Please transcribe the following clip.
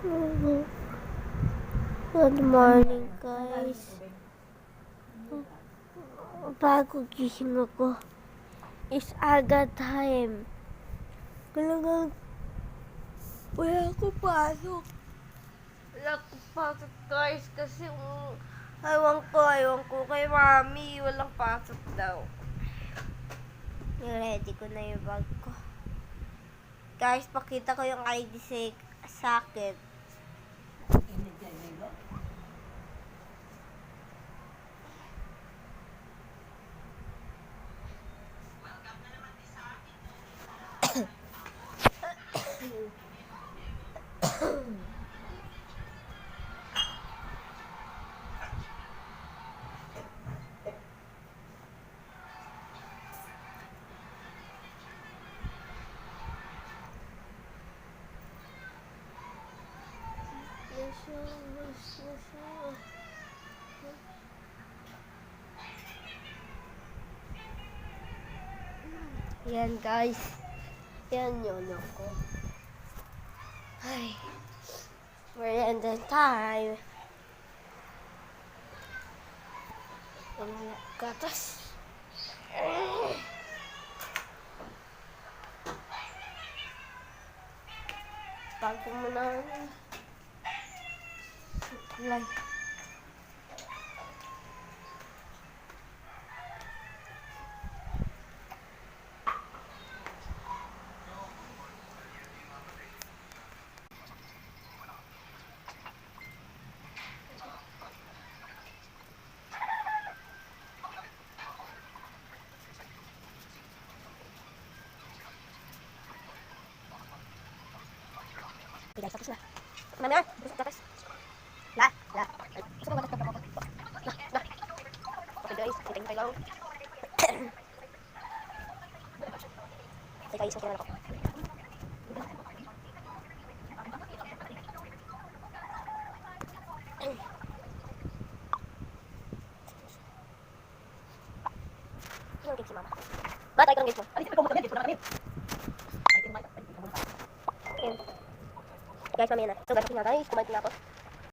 Good morning, guys. Bago gising ako, is aga time. Talagang wala ko pasok. Guys, kasi ewan ko kay mami, walang pasok daw. Ready ko na yung bag ko. Guys, pakita ko yung ID sa akin. Yan, guys. Yan yun ako. Ay. We're in the time. Gatas. Bago mo na. Like. Guys, tapos na. Mami, tapos. La. Gusto ko matapos na. Okay guys, hintay lang. Okay guys, okay na ako. Yung cake si mama. Batay ka ng cake mo. Alis, ikaw mo kami, dito na kami. Guys, mamaya na. So guys, kumain na guys. Kumain na ako.